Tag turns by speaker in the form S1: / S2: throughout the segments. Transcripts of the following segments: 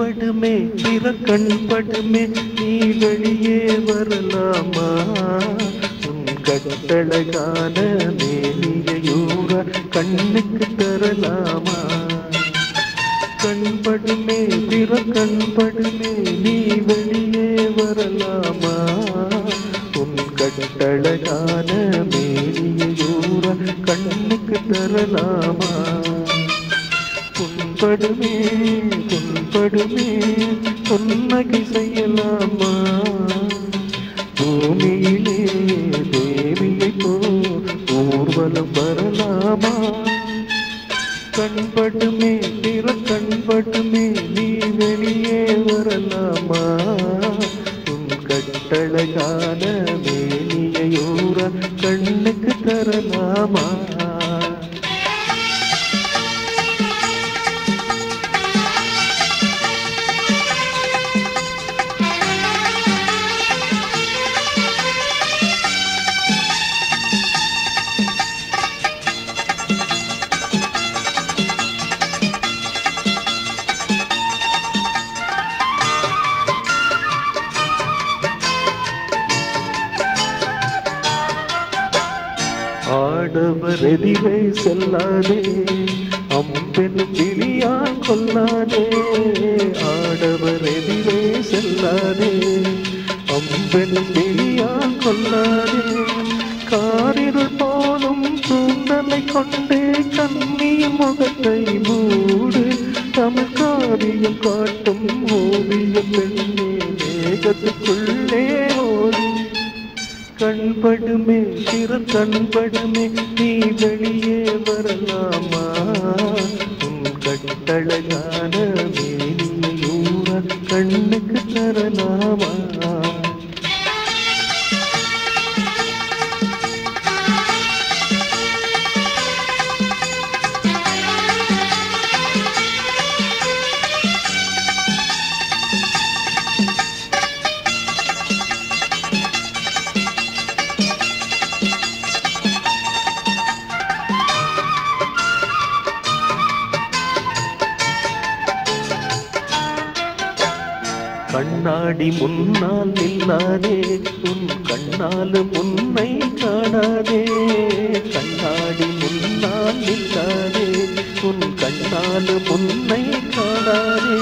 S1: கண்படுமே பிற கண்படுமே நீ வெளியே வரலாமா உன் கட்டழகான மேனியூர கண்ணுக்கு தரலாமா கண்படுமே பிற கண்படுமே நீ வெளியே வரலாமா உன் கட்டழகான மேனியூர கண்ணுக்கு தரலாமா புண்படுமே புண்படுமே புன்னகை செய்யலாமா பூமியிலே தேவியை ஊர்வலம் வரலாமா கண்படுமே பிற கண்படுமே நீ வெளியே வரலாமா உன் கட்டழகான மேனியூர கண்ணுக்கு தரலாமா ஆடவர் எதிரே செல்லாதே அம்பெனும் விழியால் கொல்லாதே ஆடவர் எதிரே செல்லாதே அம்பெனும் விழியால் கொல்லாதே காரிருள் போலும் தூண்டலை கொண்டே கண்ணியின் முகத்தை மூடு தமிழ் காரியம் காட்டும் ஓவியம் பெண்ணே மேகத்துக்குள்ளே ஓடி கண்படுமே பிற கண்படுமே நீ வெளியே வரலாமா உன் கட்டழகான மேனியூர கண்ணுக்கு தரலாமா கண்ணாடி முன்னால் நில்லாதே உன் கண்ணால் உன்னை காணாதே கண்ணாடி முன்னால் நில்லாதே உன் கண்ணால் உன்னை காணாதே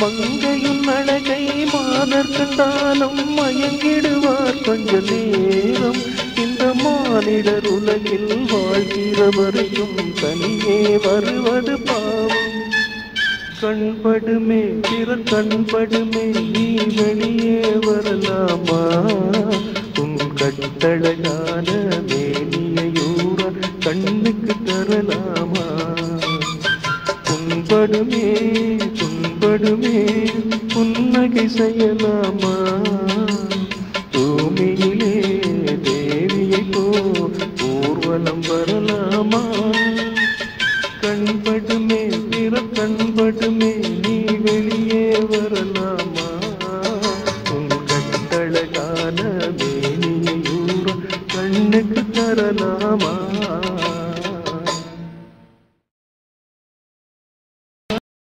S1: மங்கையும் அழகை மாதர் கண்டாலும் மயங்கிடுவார் கொஞ்ச நேரம் இந்த மானிடர் உலகில் வாழ்கிறவரையும் தனியே வருவது பாவம் கண்படுமே பிற கண்படுமே நீ வெளியே வரலாமா உன் கட்டழகான மேனியூர கண்ணுக்கு தரலாமா புண்படுமே புண்படுமே புன்னகை செய்யலாமா பூமியிலே தேவியை ஊர்வலம் வரலாமா கண்படுமே பிற கண்படுமே நீ வெளியே வரலாமா உன் கட்டழகான மேனியூர கண்ணுக்கு தரலாமா